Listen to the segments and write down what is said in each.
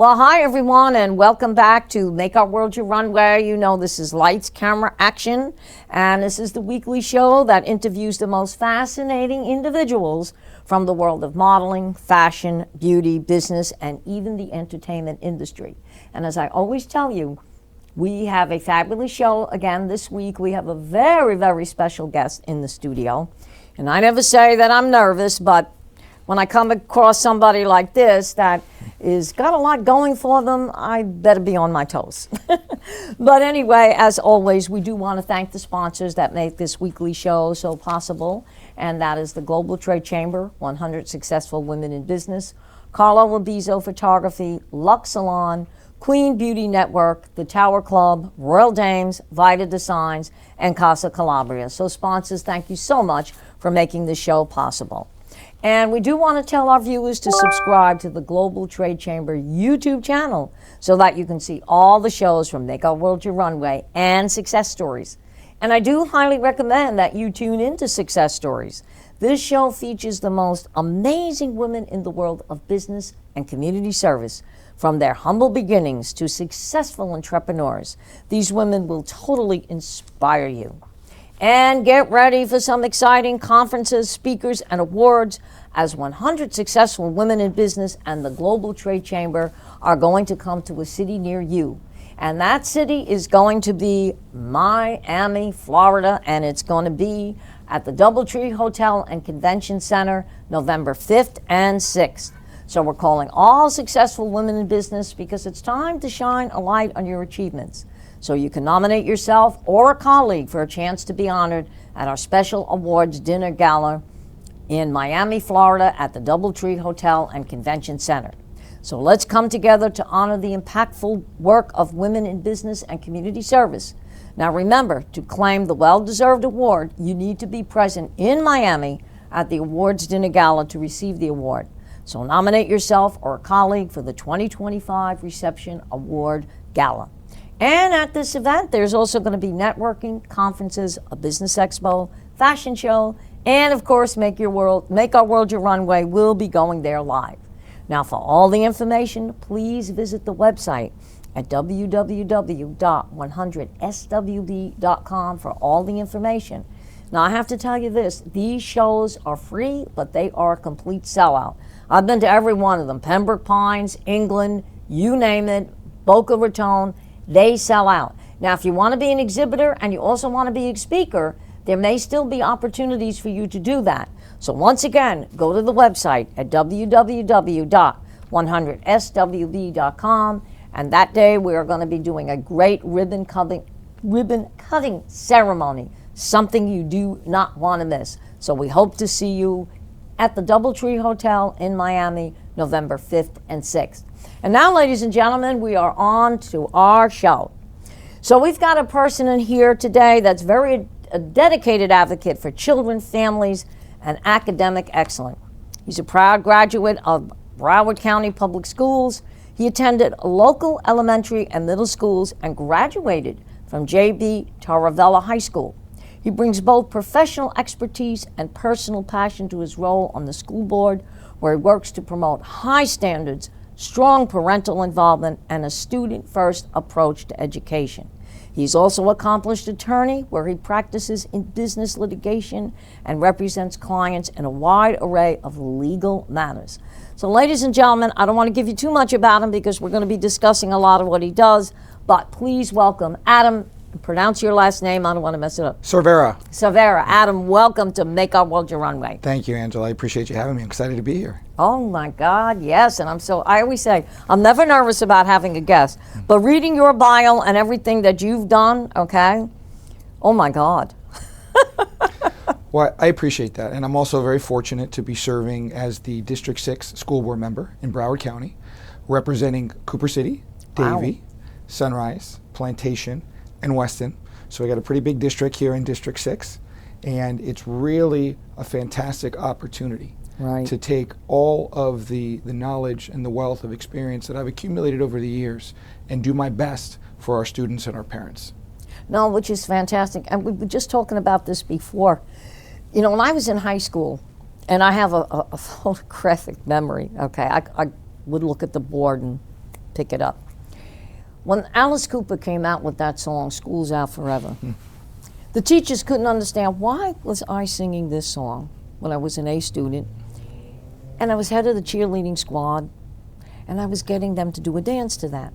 Well, hi everyone, and welcome back to Make Our World Your Runway. You know this is Lights, Camera, Action, and this is the weekly show that interviews the most fascinating individuals from the world of modeling, fashion, beauty, business, and even the entertainment industry. And as I always tell you, we have a fabulous show again this week. We have a very, very special guest in the studio. And I never say that I'm nervous, but when I come across somebody like this that is got a lot going for them, I better be on my toes. But anyway, as always, we do want to thank the sponsors that make this weekly show so possible, and that is the Global Trade Chamber, 100 Successful Women in Business, Carlo Labizo Photography, Lux Salon, Queen Beauty Network, the Tower Club, Royal Dames, Vita Designs, and Casa Calabria. So sponsors, thank you so much for making this show possible. And we do want to tell our viewers to subscribe to the Global Trade Chamber YouTube channel so that you can see all the shows from Make Our World Your Runway and Success Stories. And I do highly recommend that you tune into Success Stories. This show features the most amazing women in the world of business and community service, from their humble beginnings to successful entrepreneurs. These women will totally inspire you. And get ready for some exciting conferences, speakers, and awards, as 100 Successful Women in Business and the Global Trade Chamber are going to come to a city near you. And that city is going to be Miami, Florida, and it's going to be at the DoubleTree Hotel and Convention Center, November 5th and 6th. So we're calling all successful women in business because it's time to shine a light on your achievements. So you can nominate yourself or a colleague for a chance to be honored at our special awards dinner gala in Miami, Florida at the DoubleTree Hotel and Convention Center. So let's come together to honor the impactful work of women in business and community service. Now remember, to claim the well-deserved award, you need to be present in Miami at the awards dinner gala to receive the award. So nominate yourself or a colleague for the 2025 Reception Award Gala. And at this event, there's also going to be networking, conferences, a business expo, fashion show, and of course, Make Our World Your Runway will be going there live. Now, for all the information, please visit the website at www.100swb.com for all the information. Now, I have to tell you this, these shows are free, but they are a complete sellout. I've been to every one of them, Pembroke Pines, England, you name it, Boca Raton. They sell out. Now, if you want to be an exhibitor and you also want to be a speaker, there may still be opportunities for you to do that. So once again, go to the website at www.100swb.com, and that day we are going to be doing a great ribbon cutting ceremony, something you do not want to miss. So we hope to see you at the DoubleTree Hotel in Miami, November 5th and 6th. And now, ladies and gentlemen, we are on to our show. So we've got a person in here today that's a dedicated advocate for children, families, and academic excellence. He's a proud graduate of Broward County Public Schools. He attended local elementary and middle schools and graduated from J.B. Taravella High School. He brings both professional expertise and personal passion to his role on the school board, where he works to promote high standards, strong parental involvement, and a student-first approach to education. He's also an accomplished attorney where he practices in business litigation and represents clients in a wide array of legal matters. So ladies and gentlemen, I don't want to give you too much about him because we're going to be discussing a lot of what he does, but please welcome Adam. Pronounce your last name. I don't want to mess it up. Cervera. Cervera. Adam, welcome to Make Our World Your Runway. Thank you, Angela. I appreciate you having me. I'm excited to be here. Oh my God, yes. And I always say, I'm never nervous about having a guest, but reading your bio and everything that you've done, okay? Oh my God. Well, I appreciate that. And I'm also very fortunate to be serving as the District 6 school board member in Broward County, representing Cooper City, Davie, Sunrise, Plantation, and Weston. So we got a pretty big district here in District 6, and it's really a fantastic opportunity to take all of the knowledge and the wealth of experience that I've accumulated over the years and do my best for our students and our parents. No, which is fantastic. And we were just talking about this before. You know, when I was in high school, and I have a photographic memory, okay, I would look at the board and pick it up. When Alice Cooper came out with that song, School's Out Forever, the teachers couldn't understand why was I singing this song when I was an A student, and I was head of the cheerleading squad, and I was getting them to do a dance to that.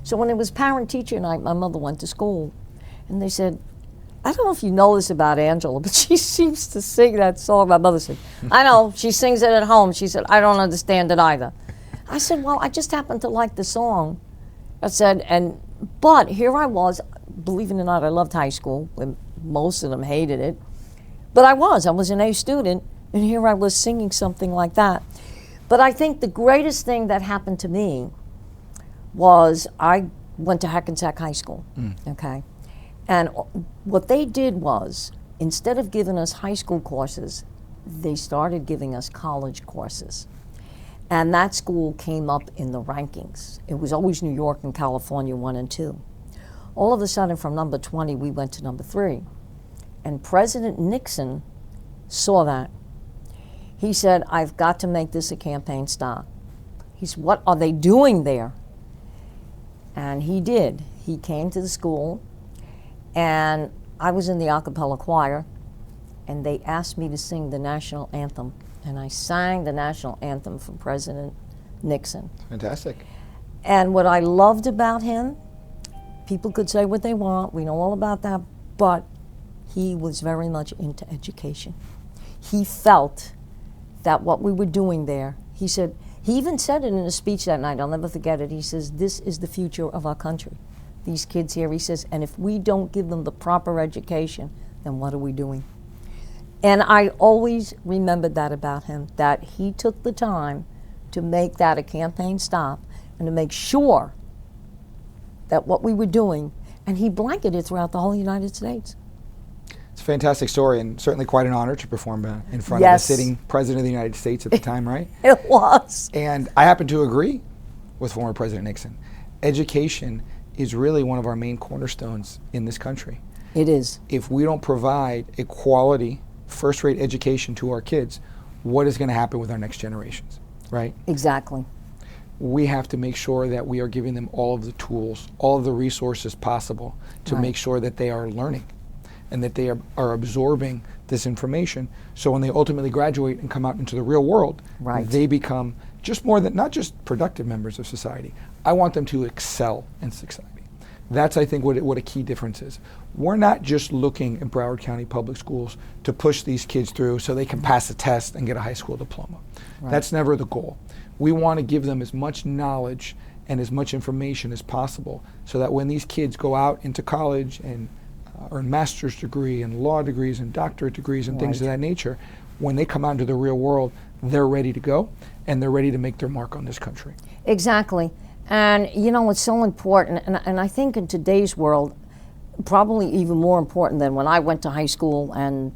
So when it was parent-teacher night, my mother went to school, and they said, I don't know if you know this about Angela, but she seems to sing that song. My mother said, I know, she sings it at home. She said, I don't understand it either. I said, well, I just happen to like the song. I said, but here I was, believe it or not, I loved high school, and most of them hated it. But I was an A student, and here I was singing something like that. But I think the greatest thing that happened to me was I went to Hackensack High School, okay? And what they did was, instead of giving us high school courses, they started giving us college courses. And that school came up in the rankings. It was always New York and California 1 and 2. All of a sudden, from number 20, we went to number 3. And President Nixon saw that. He said, I've got to make this a campaign stop. He said, what are they doing there? And he did. He came to the school, and I was in the a cappella choir, and they asked me to sing the national anthem. And I sang the national anthem for President Nixon. Fantastic. And what I loved about him, people could say what they want, we know all about that, but he was very much into education. He felt that what we were doing there, he said, he even said it in a speech that night, I'll never forget it, he says, this is the future of our country. These kids here, he says, and if we don't give them the proper education, then what are we doing? And I always remembered that about him, that he took the time to make that a campaign stop and to make sure that what we were doing, and he blanketed throughout the whole United States. It's a fantastic story, and certainly quite an honor to perform in front Yes. of the sitting President of the United States at the time, right? It was. And I happen to agree with former President Nixon. Education is really one of our main cornerstones in this country. It is. If we don't provide a quality, first-rate education to our kids, what is going to happen with our next generations, right? Exactly. We have to make sure that we are giving them all of the tools, all of the resources possible to make sure that they are learning and that they are absorbing this information, so when they ultimately graduate and come out into the real world, they become just more than, not just productive members of society. I want them to excel in society. That's, I think, what a key difference is. We're not just looking at Broward County Public Schools to push these kids through so they can pass a test and get a high school diploma. That's never the goal. We want to give them as much knowledge and as much information as possible so that when these kids go out into college and earn master's degree and law degrees and doctorate degrees and things of that nature, when they come out into the real world, they're ready to go and they're ready to make their mark on this country. Exactly. And you know, it's so important, and I think in today's world, probably even more important than when I went to high school, and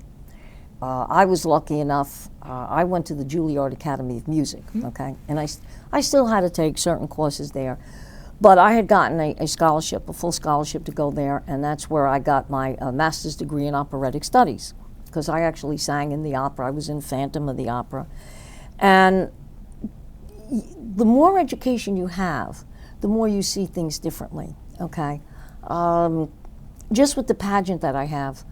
I was lucky enough, I went to the Juilliard Academy of Music, okay? And I still had to take certain courses there, but I had gotten a scholarship, a full scholarship to go there, and that's where I got my master's degree in operatic studies, because I actually sang in the opera. I was in Phantom of the Opera. And the more education you have, the more you see things differently, okay? Just with the pageant that I have,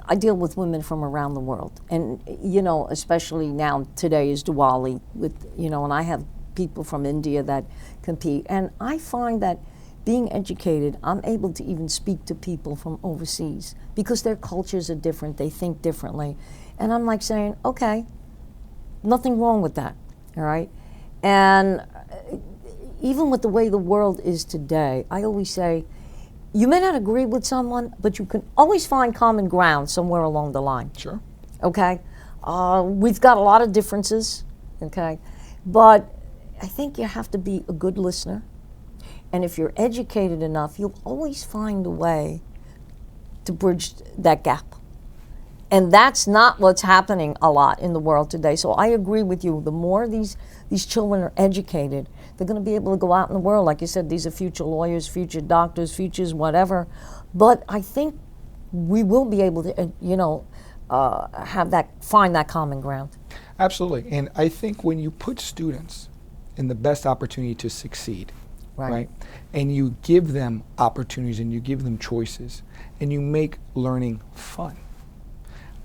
I deal with women from around the world. And, you know, especially now, today is Diwali, with, you know, and I have people from India that compete. And I find that being educated, I'm able to even speak to people from overseas because their cultures are different, they think differently. And I'm like saying, okay, nothing wrong with that, all right? And even with the way the world is today, I always say, you may not agree with someone, but you can always find common ground somewhere along the line. Sure. Okay? We've got a lot of differences, okay? But I think you have to be a good listener. And if you're educated enough, you'll always find a way to bridge that gap. And that's not what's happening a lot in the world today. So I agree with you. The more these children are educated, they're going to be able to go out in the world. Like you said, these are future lawyers, future doctors, futures whatever. But I think we will be able to, you know, find that common ground. Absolutely. And I think when you put students in the best opportunity to succeed, right? And you give them opportunities and you give them choices and you make learning fun.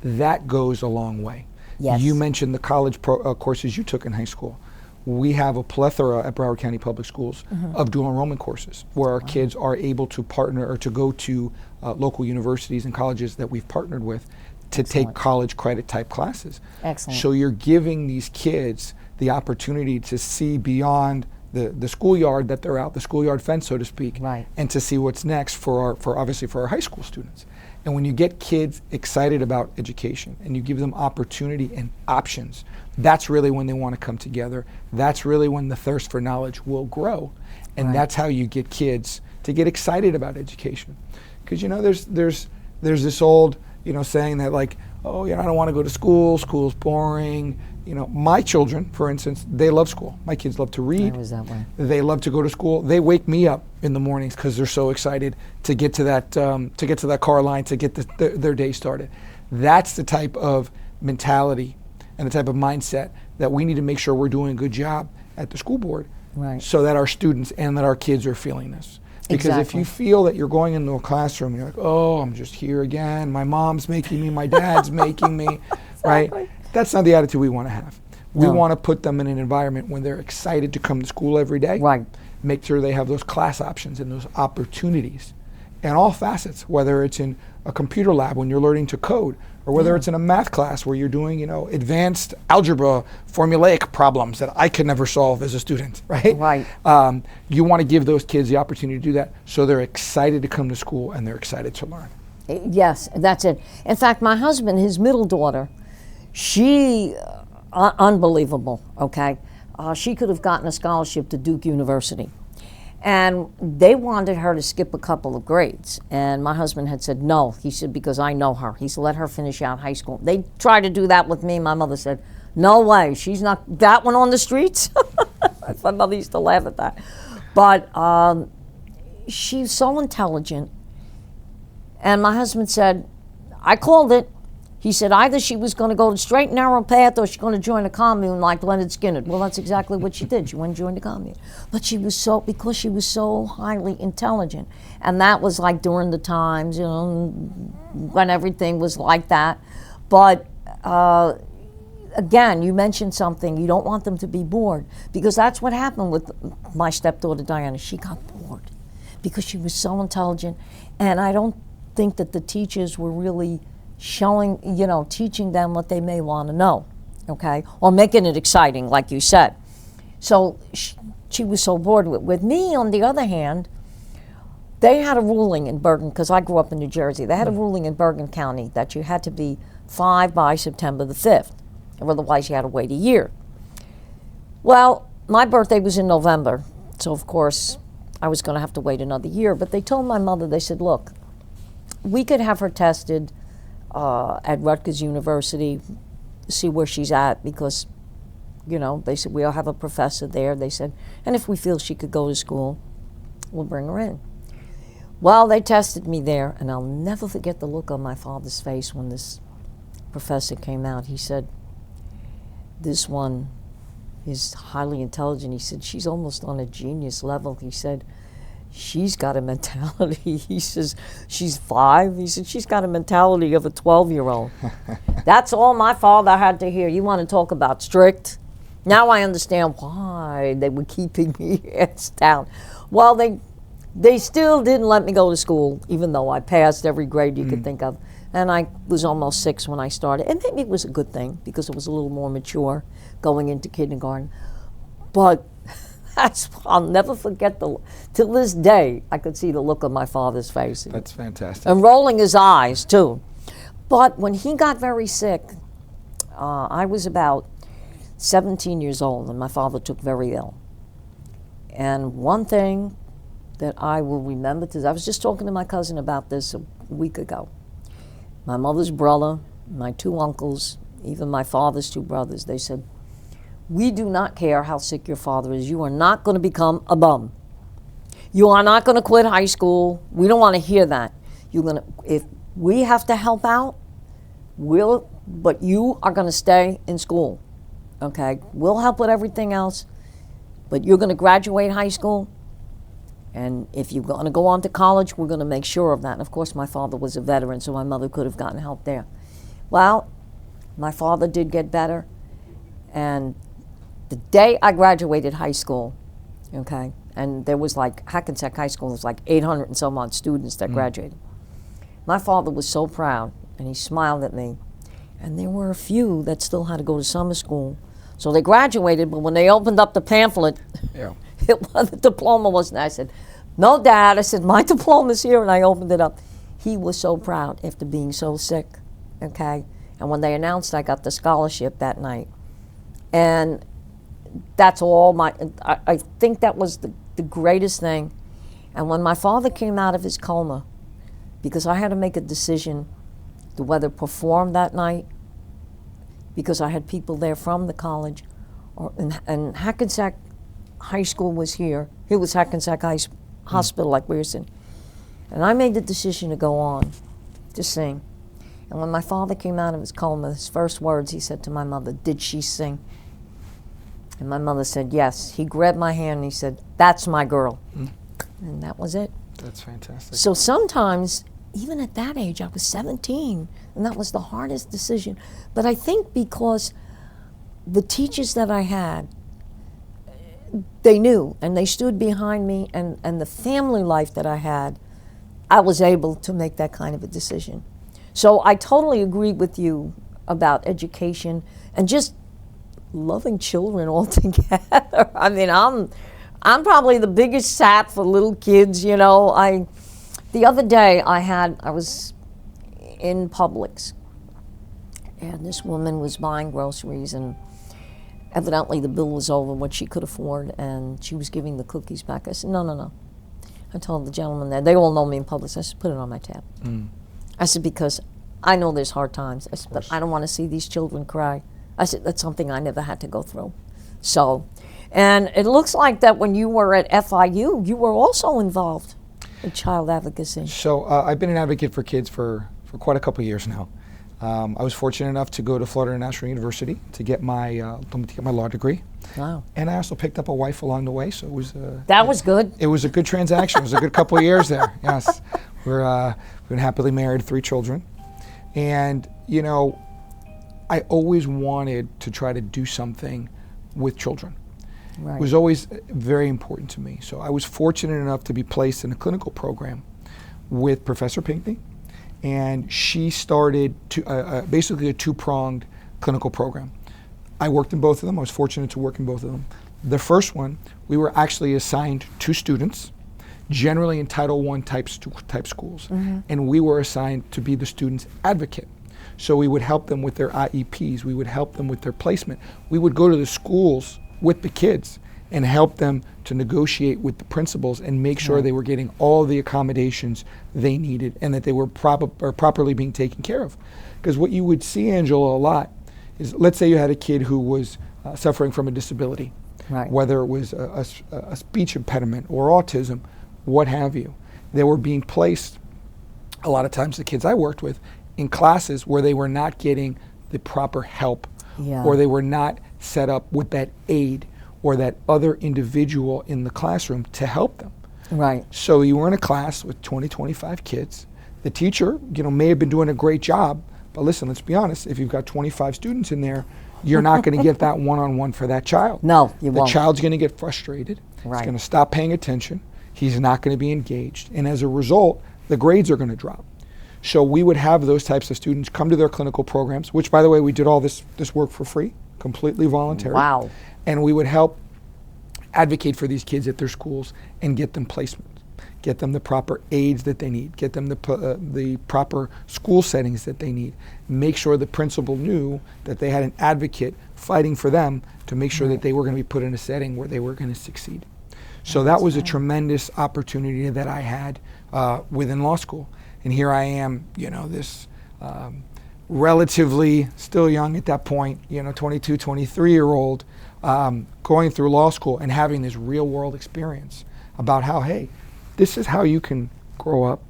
That goes a long way. Yes. You mentioned the college courses you took in high school. We have a plethora at Broward County Public Schools of dual enrollment courses where our kids are able to partner or to go to local universities and colleges that we've partnered with to take college credit type classes. Excellent. So you're giving these kids the opportunity to see beyond the schoolyard that they're out, the schoolyard fence, so to speak, Right. and to see what's next for obviously for our high school students. And when you get kids excited about education and you give them opportunity and options, that's really when they want to come together. That's really when the thirst for knowledge will grow. And that's how you get kids to get excited about education. Because there's this old saying that like, oh I don't want to go to school, school's boring. My children, for instance, they love school. My kids love to read. I was that way. They love to go to school. They wake me up in the mornings because they're so excited to get to that car line, to get their day started. That's the type of mentality and the type of mindset that we need to make sure we're doing a good job at the school board, so that our students and that our kids are feeling this. Because if you feel that you're going into a classroom, you're like, oh, I'm just here again. My mom's making me, my dad's making me, right? That's not the attitude we want to have. We want to put them in an environment when they're excited to come to school every day. Right. Make sure they have those class options and those opportunities in all facets, whether it's in a computer lab when you're learning to code, or whether it's in a math class where you're doing, advanced algebra formulaic problems that I could never solve as a student, right? Right. You want to give those kids the opportunity to do that so they're excited to come to school and they're excited to learn. Yes, that's it. In fact, my husband, his middle daughter, she, unbelievable, okay? She could have gotten a scholarship to Duke University. And they wanted her to skip a couple of grades. And my husband had said no. He said, because I know her. He said, let her finish out high school. They tried to do that with me. My mother said, no way. She's not that one on the streets. My mother used to laugh at that. But she's so intelligent. And my husband said, I called it. He said either she was going to go the straight and narrow path or she's going to join a commune like Leonard Skinner. Well, that's exactly what she did. She went and joined the commune. But because she was so highly intelligent. And that was like during the times, when everything was like that. But again, you mentioned something. You don't want them to be bored. Because that's what happened with my stepdaughter, Diana. She got bored because she was so intelligent. And I don't think that the teachers were really showing, teaching them what they may want to know, okay? Or making it exciting, like you said. So she was so bored with me, on the other hand, they had a ruling in Bergen, because I grew up in New Jersey, they had a ruling in Bergen County that you had to be 5 by September the 5th, or otherwise you had to wait a year. Well, my birthday was in November, so of course I was going to have to wait another year, but they told my mother, they said, look, we could have her tested at Rutgers University, see where she's at, because, they said, we'll have a professor there. They said, and if we feel she could go to school, we'll bring her in. Well, they tested me there, and I'll never forget the look on my father's face when this professor came out. He said, this one is highly intelligent. He said, she's almost on a genius level. He said, she's got a mentality. He says, she's 5. He said, she's got a mentality of a 12-year-old. That's all my father had to hear. You want to talk about strict? Now I understand why they were keeping me hands down. Well, they still didn't let me go to school, even though I passed every grade you could think of. And I was almost 6 when I started. And maybe it was a good thing, because it was a little more mature going into kindergarten. But I'll never forget till this day, I could see the look on my father's face. That's fantastic. And rolling his eyes, too. But when he got very sick, I was about 17 years old, and my father took very ill. And one thing that I will remember, I was just talking to my cousin about this a week ago. My mother's brother, my 2 uncles, even my father's 2 brothers, they said, we do not care how sick your father is. You are not going to become a bum. You are not going to quit high school. We don't want to hear that. If we have to help out, but you are going to stay in school. Okay? We'll help with everything else, but you're going to graduate high school And if you're going to go on to college, we're going to make sure of that. And of course, my father was a veteran, so my mother could have gotten help there. Well, my father did get better. And the day I graduated high school, okay, and there was like, Hackensack High School was like 800 and some odd students that graduated. My father was so proud, and he smiled at me. And there were a few that still had to go to summer school. So they graduated, but when they opened up the pamphlet, the diploma wasn't there. I said, no, Dad. I said, my diploma's here, and I opened it up. He was so proud after being so sick, okay? And when they announced I got the scholarship that night, and that's all I think that was the greatest thing. And when my father came out of his coma, because I had to make a decision to whether perform that night, because I had people there from the college, and Hackensack High School was here. It was Hackensack Hospital, like we were saying. And I made the decision to go on, to sing. And when my father came out of his coma, his first words, he said to my mother, "Did she sing?" And my mother said, "Yes." He grabbed my hand and he said, "That's my girl." And that was it. That's fantastic. So sometimes, even at that age, I was 17, and that was the hardest decision. But I think because the teachers that I had, they knew, and they stood behind me, and the family life that I had, I was able to make that kind of a decision. So I totally agree with you about education and just loving children altogether. I mean, I'm probably the biggest sap for little kids, you know. The other day I was in Publix, and this woman was buying groceries, and evidently the bill was over what she could afford, and she was giving the cookies back. I said, no. I told the gentleman there, they all know me in Publix, I said, put it on my tab. I said, because I know there's hard times. I said, but I don't want to see these children cry. I said, that's something I never had to go through. So, and it looks like that when you were at FIU, you were also involved in child advocacy. So I've been an advocate for kids for quite a couple of years now. I was fortunate enough to go to Florida International University to get my law degree. Wow. And I also picked up a wife along the way, so it was that was good. It was a good transaction. It was a good couple of years there. Yes, we've been happily married, 3 children, and you know, I always wanted to try to do something with children. Right. It was always very important to me. So I was fortunate enough to be placed in a clinical program with Professor Pinckney, and she started basically a 2-pronged clinical program. I worked in both of them. I was fortunate to work in both of them. The first one, we were actually assigned 2 students, generally in Title I type schools, and we were assigned to be the student's advocate. So we would help them with their IEPs. We would help them with their placement. We would go to the schools with the kids and help them to negotiate with the principals and make sure they were getting all the accommodations they needed and that they were properly being taken care of. Because what you would see, Angela, a lot is, let's say you had a kid who was suffering from a disability, whether it was a speech impediment or autism, what have you. They were being placed, a lot of times the kids I worked with, in classes where they were not getting the proper help, or they were not set up with that aid or that other individual in the classroom to help them. Right. So you were in a class with 20, 25 kids. The teacher, may have been doing a great job, but listen, let's be honest, if you've got 25 students in there, you're not going to get that one-on-one for that child. No, you won't. The child's going to get frustrated. He's going to stop paying attention. He's not going to be engaged. And as a result, the grades are going to drop. So we would have those types of students come to their clinical programs, which, by the way, we did all this work for free, completely voluntary. Wow. And we would help advocate for these kids at their schools and get them placement, get them the proper aids that they need, get them the proper school settings that they need, make sure the principal knew that they had an advocate fighting for them to make sure that they were going to be put in a setting where they were going to succeed. So that was a tremendous opportunity that I had within law school. And here I am, this relatively still young at that point, 22, 23-year-old, going through law school and having this real world experience about how, hey, this is how you can grow up.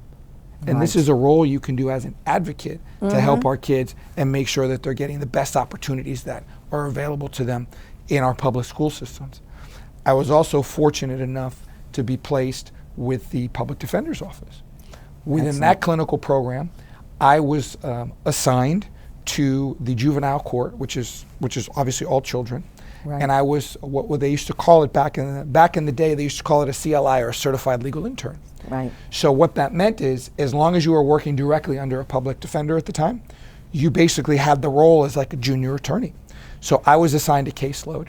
And this is a role you can do as an advocate to help our kids and make sure that they're getting the best opportunities that are available to them in our public school systems. I was also fortunate enough to be placed with the public defender's office. Within Excellent. that clinical program, I was assigned to the juvenile court, which is obviously all children. Right. And I was what they used to call it back in the day. They used to call it a CLI, or a certified legal intern. Right. So what that meant is, as long as you were working directly under a public defender at the time, you basically had the role as like a junior attorney. So I was assigned a caseload,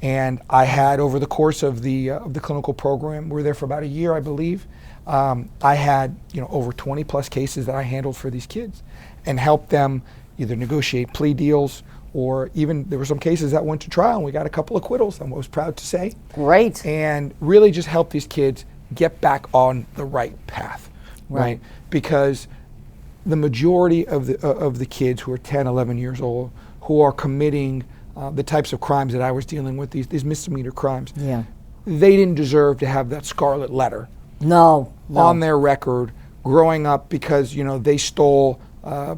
and I had, over the course of the clinical program, we were there for about a year, I believe. I had over 20 plus cases that I handled for these kids, and helped them either negotiate plea deals, or even there were some cases that went to trial, and we got a couple acquittals, I was proud to say. Great. And really just help these kids get back on the right path, right? Because the majority of the kids who are 10, 11 years old, who are committing the types of crimes that I was dealing with, these misdemeanor crimes, they didn't deserve to have that scarlet letter on their record growing up because they stole a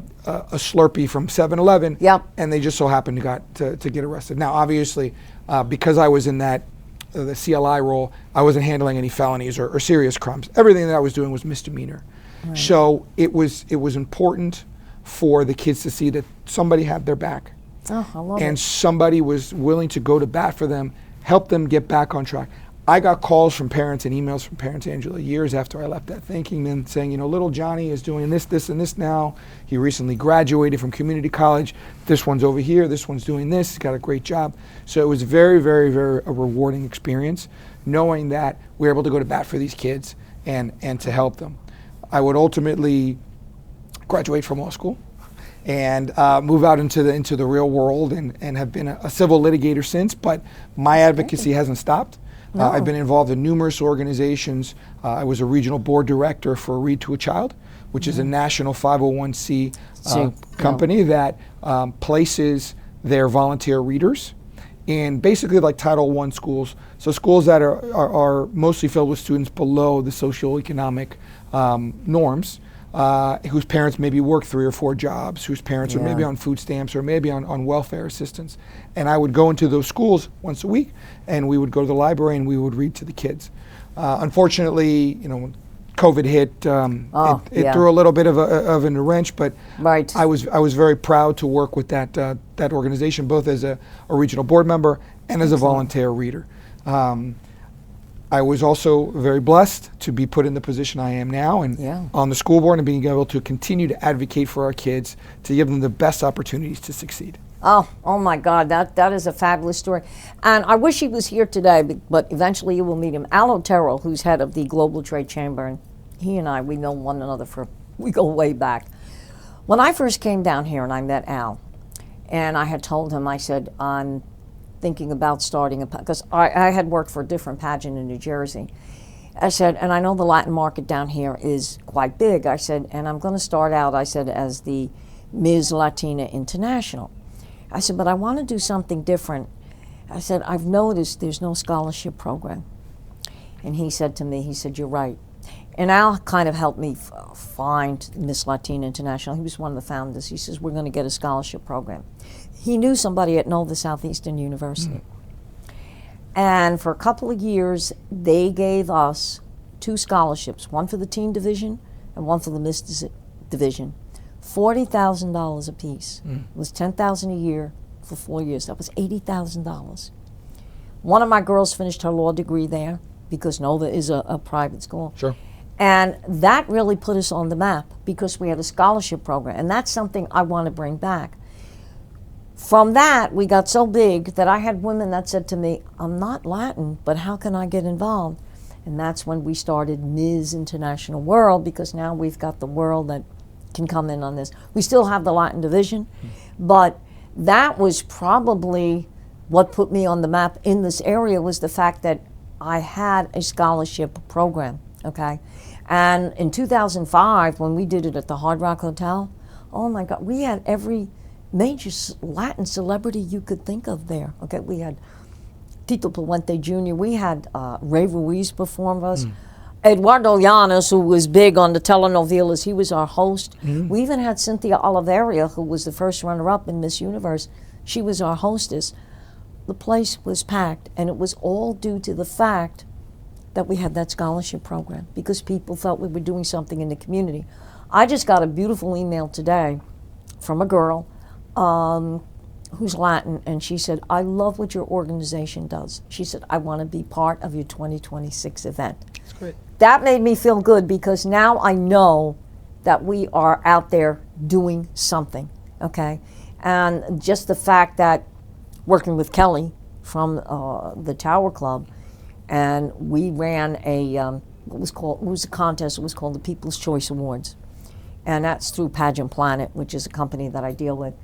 Slurpee from 7-Eleven, and they just so happened to get arrested. Now, obviously, because I was in the CLI role, I wasn't handling any felonies or serious crimes. Everything that I was doing was misdemeanor. Right. So it was important for the kids to see that somebody had their back, and somebody was willing to go to bat for them, help them get back on track. I got calls from parents and emails from parents, Angela, years after I left that, thanking them, saying, little Johnny is doing this, this, and this now. He recently graduated from community college. This one's over here. This one's doing this. He's got a great job. So it was very, very, very a rewarding experience, knowing that we were able to go to bat for these kids and to help them. I would ultimately graduate from law school and move out into the real world, and have been a civil litigator since, but my advocacy hasn't stopped. I've been involved in numerous organizations. I was a regional board director for Read to a Child, which is a national 501c company that places their volunteer readers in basically like Title I schools. So schools that are mostly filled with students below the socioeconomic norms, whose parents maybe work 3 or 4 jobs, whose parents are maybe on food stamps or maybe on welfare assistance. And I would go into those schools once a week, and we would go to the library and we would read to the kids. Unfortunately, when COVID hit, it threw a little bit of a wrench, but I was very proud to work with that organization, both as a regional board member and as a volunteer reader. I was also very blessed to be put in the position I am now, and on the school board, and being able to continue to advocate for our kids, to give them the best opportunities to succeed. Oh my God, that is a fabulous story. And I wish he was here today, but eventually you will meet him. Al Otero, who's head of the Global Trade Chamber, and he and I, we know one another we go way back. When I first came down here and I met Al, and I had told him, I said, I'm thinking about starting because I had worked for a different pageant in New Jersey. I said, and I know the Latin market down here is quite big. I said, and I'm going to start out, I said, as the Ms. Latina International. I said, but I want to do something different. I said, I've noticed there's no scholarship program. And he said to me, he said, you're right. And Al kind of helped me find Miss Latina International. He was one of the founders. He says, we're going to get a scholarship program. He knew somebody at Nova Southeastern University. And for a couple of years, they gave us 2 scholarships, one for the teen division and one for the Miss division. $40,000 a piece. It was $10,000 a year for 4 years. That was $80,000. One of my girls finished her law degree there because Nova is a private school. Sure. And that really put us on the map because we had a scholarship program. And that's something I want to bring back. From that, we got so big that I had women that said to me, I'm not Latin, but how can I get involved? And that's when we started Ms. International World, because now we've got the world that can come in on this. We still have the Latin division, but that was probably what put me on the map in this area, was the fact that I had a scholarship program, okay? And in 2005, when we did it at the Hard Rock Hotel, oh my God, we had every major Latin celebrity you could think of there, okay? We had Tito Puente Jr., we had Ray Ruiz perform for us. Eduardo Llanes, who was big on the telenovelas, he was our host. We even had Cynthia Oliveira, who was the first runner-up in Miss Universe. She was our hostess. The place was packed, and it was all due to the fact that we had that scholarship program because people felt we were doing something in the community. I just got a beautiful email today from a girl who's Latin, and she said, I love what your organization does. She said, I want to be part of your 2026 event. That's great. That made me feel good because now I know that we are out there doing something, okay? And just the fact that working with Kelly from the Tower Club, and we ran it was a contest, it was called the People's Choice Awards. And that's through Pageant Planet, which is a company that I deal with.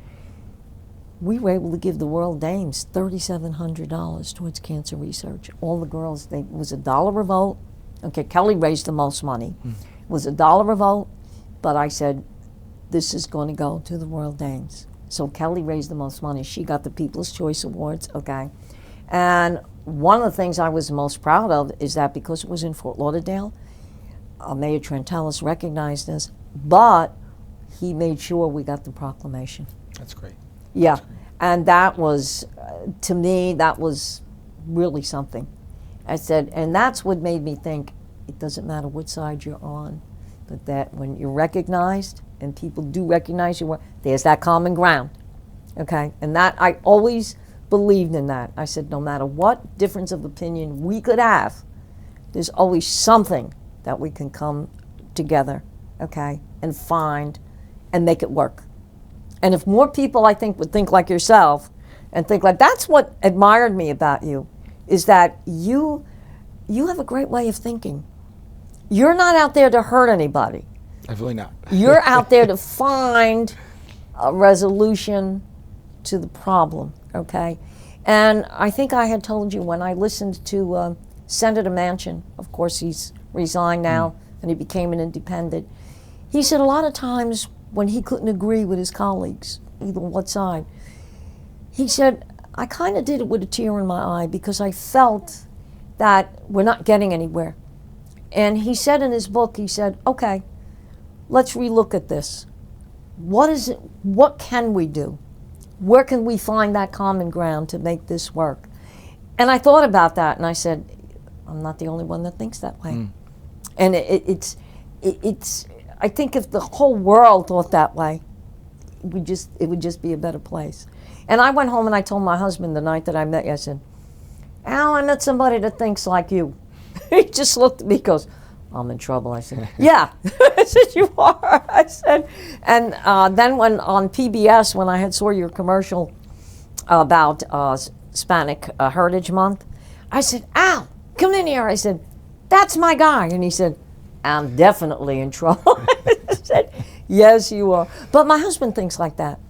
We were able to give the World Dames $3,700 towards cancer research. All the girls, it was $1 a vote. Okay, Kelly raised the most money. It was $1 a vote, but I said, this is going to go to the World Dames. So Kelly raised the most money. She got the People's Choice Awards, okay? And one of the things I was most proud of is that because it was in Fort Lauderdale, Mayor Trentalis recognized us, but he made sure we got the proclamation. That's great. Yeah, and that was, to me, that was really something. I said, and that's what made me think, it doesn't matter what side you're on, but that when you're recognized, and people do recognize you, there's that common ground, okay? And that, I always believed in that. I said, no matter what difference of opinion we could have, there's always something that we can come together, okay, and find and make it work. And if more people, I think, would think like yourself and think like, that's what admired me about you, is that you have a great way of thinking. You're not out there to hurt anybody. Definitely not. You're out there to find a resolution to the problem, okay? And I think I had told you when I listened to Senator Manchin, of course he's resigned now, and he became an independent. He said a lot of times when he couldn't agree with his colleagues, either what side, he said, I kind of did it with a tear in my eye because I felt that we're not getting anywhere. And he said in his book, he said, okay, let's relook at this. What is it? What can we do? Where can we find that common ground to make this work? And I thought about that, and I said, I'm not the only one that thinks that way. And it's. I think if the whole world thought that way, it would just be a better place. And I went home and I told my husband the night that I met you, I said, Al, I met somebody that thinks like you. He just looked at me and goes, I'm in trouble. I said, yeah. I said, you are. I said, and then when on PBS, when I had saw your commercial about Hispanic Heritage Month, I said, Al, come in here. I said, that's my guy. And he said, I'm definitely in trouble. I said, yes, you are. But my husband thinks like that.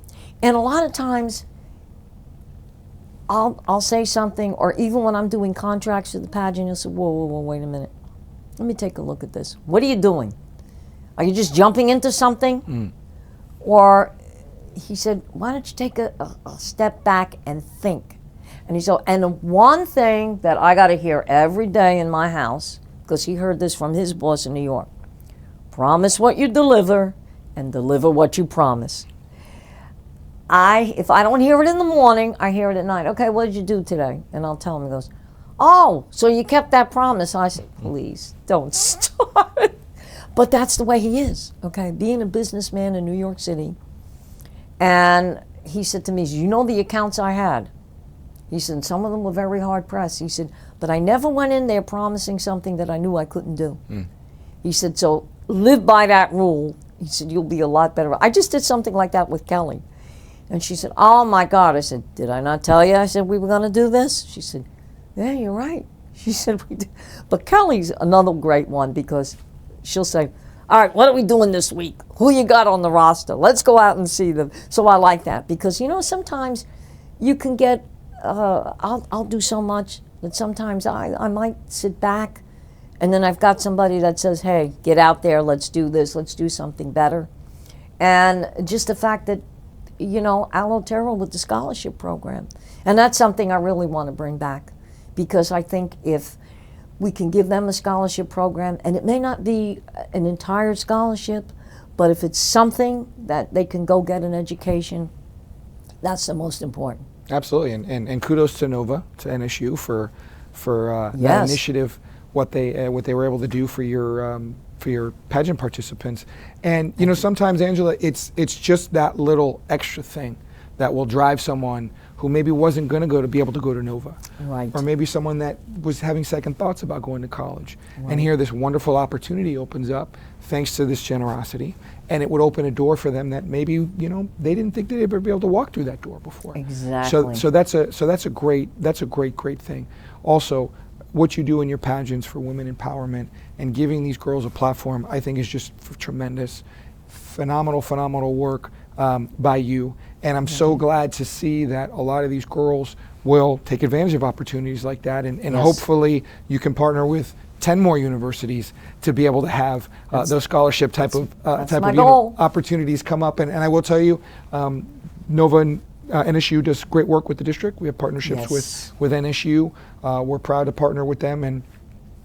And a lot of times, I'll say something, or even when I'm doing contracts with the pageant, he'll say, whoa, wait a minute. Let me take a look at this. What are you doing? Are you just jumping into something? Or he said, why don't you take a step back and think? And he said, and the one thing that I got to hear every day in my house, because he heard this from his boss in New York, promise what you deliver and deliver what you promise. If I don't hear it in the morning, I hear it at night. Okay, what did you do today? And I'll tell him. He goes, oh, so you kept that promise. I said, please, don't start. But that's the way he is, okay? Being a businessman in New York City. And he said to me, you know the accounts I had? He said, some of them were very hard pressed. He said, but I never went in there promising something that I knew I couldn't do. He said, so live by that rule. He said, you'll be a lot better. I just did something like that with Kelly. And she said, oh my God. I said, did I not tell you? I said, we were going to do this? She said, yeah, you're right. She said, we did. But Kelly's another great one because she'll say, all right, what are we doing this week? Who you got on the roster? Let's go out and see them. So I like that because, you know, sometimes you can get, I'll do so much that sometimes I might sit back and then I've got somebody that says, hey, get out there, let's do this, let's do something better. And just the fact that, you know, Al Otero with the scholarship program. And that's something I really want to bring back because I think if we can give them a scholarship program, and it may not be an entire scholarship, but if it's something that they can go get an education, that's the most important. Absolutely, and kudos to Nova, to NSU for Yes. that initiative what they were able to do for your pageant participants. And you know, sometimes, Angela, it's just that little extra thing that will drive someone who maybe wasn't going to be able to go to Nova, Right. or maybe someone that was having second thoughts about going to college. Right. And here, this wonderful opportunity opens up thanks to this generosity, and it would open a door for them that maybe, you know, they didn't think they'd ever be able to walk through that door before. Exactly. So that's a great thing. Also, what you do in your pageants for women empowerment and giving these girls a platform, I think, is just tremendous. Phenomenal work by you. And I'm so glad to see that a lot of these girls will take advantage of opportunities like that. And Yes. hopefully you can partner with 10 more universities to be able to have those scholarship type of my goal. opportunities come up. And I will tell you, Nova and NSU does great work with the district. We have partnerships Yes. with NSU. We're proud to partner with them, and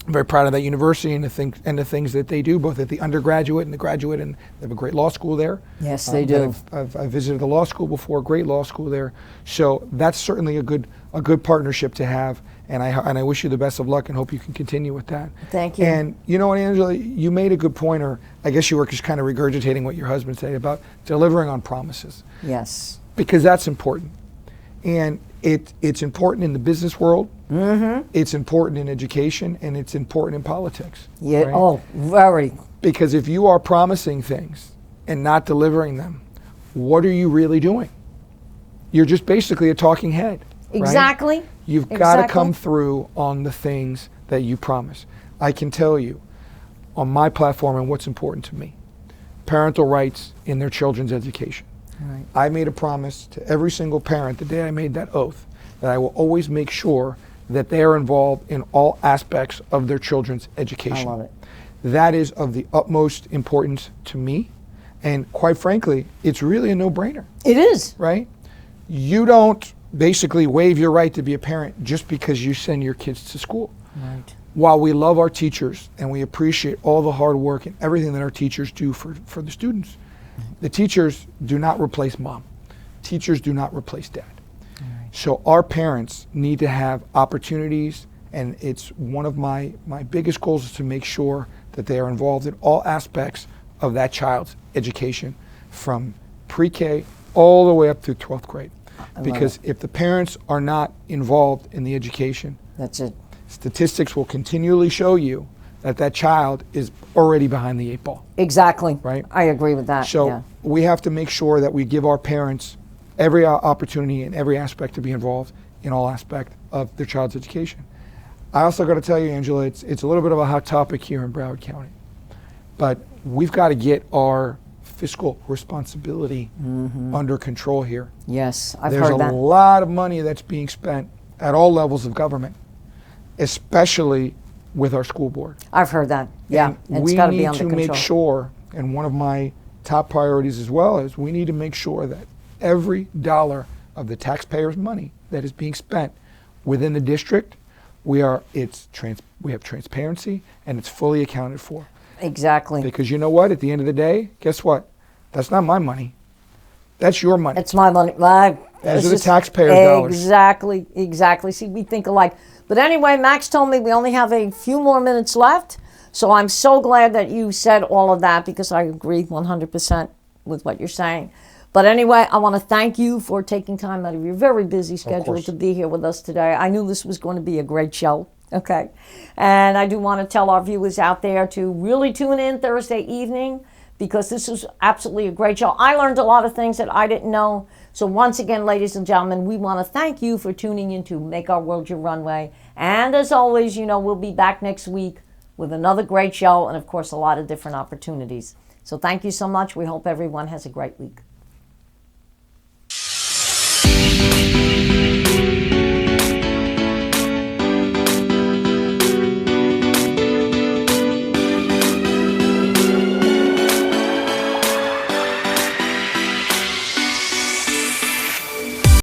I'm very proud of that university and the things that they do, both at the undergraduate and the graduate. And they have a great law school there. Yes, they do. I've visited the law school before. Great law school there. So that's certainly a good partnership to have. And I wish you the best of luck and hope you can continue with that. Thank you. And you know what, Angela, you made a good point, or I guess you were just kind of regurgitating what your husband said about delivering on promises. Yes. Because that's important. And it's important in the business world, it's important in education, and it's important in politics. Yeah. right? Oh, very. Because if you are promising things and not delivering them, what are you really doing? You're just basically a talking head. right? Exactly. You've got to Exactly. come through on the things that you promise. I can tell you on my platform and what's important to me, parental rights in their children's education. Right. I made a promise to every single parent the day I made that oath that I will always make sure that they are involved in all aspects of their children's education. I love it. That is of the utmost importance to me. And quite frankly, it's really a no-brainer, It is. right? You don't basically waive your right to be a parent just because you send your kids to school. Right. While we love our teachers and we appreciate all the hard work and everything that our teachers do for the students, the teachers do not replace mom. Teachers do not replace dad. So our parents need to have opportunities, and it's one of my biggest goals is to make sure that they are involved in all aspects of that child's education from pre-K all the way up through 12th grade. Because if the parents are not involved in the education, That's it. statistics will continually show you that child is already behind the 8 ball. Exactly. Right. I agree with that. So yeah. we have to make sure that we give our parents every opportunity in every aspect to be involved in all aspect of their child's education. I also got to tell you, Angela, it's a little bit of a hot topic here in Broward County, but we've got to get our fiscal responsibility under control here. Yes, I've There's heard a that. lot of money that's being spent at all levels of government, especially with our school board. I've heard that. Yeah, And it's we got to be need under to control. make sure, and one of my top priorities as well is we need to make sure that every dollar of the taxpayers' money that is being spent within the district, we have transparency and it's fully accounted for. Exactly. Because you know what? At the end of the day, guess what? That's not my money. That's your money. It's my money. Those are the taxpayers' dollars. Exactly, exactly. See, we think alike. But anyway, Max told me we only have a few more minutes left. So I'm so glad that you said all of that because I agree 100% with what you're saying. But anyway, I want to thank you for taking time out of your very busy schedule course. to be here with us today. I knew this was going to be a great show. Okay. And I do want to tell our viewers out there to really tune in Thursday evening because this is absolutely a great show. I learned a lot of things that I didn't know. So once again, ladies and gentlemen, we want to thank you for tuning in to Make Our World Your Runway. And as always, you know, we'll be back next week with another great show and, of course, a lot of different opportunities. So thank you so much. We hope everyone has a great week.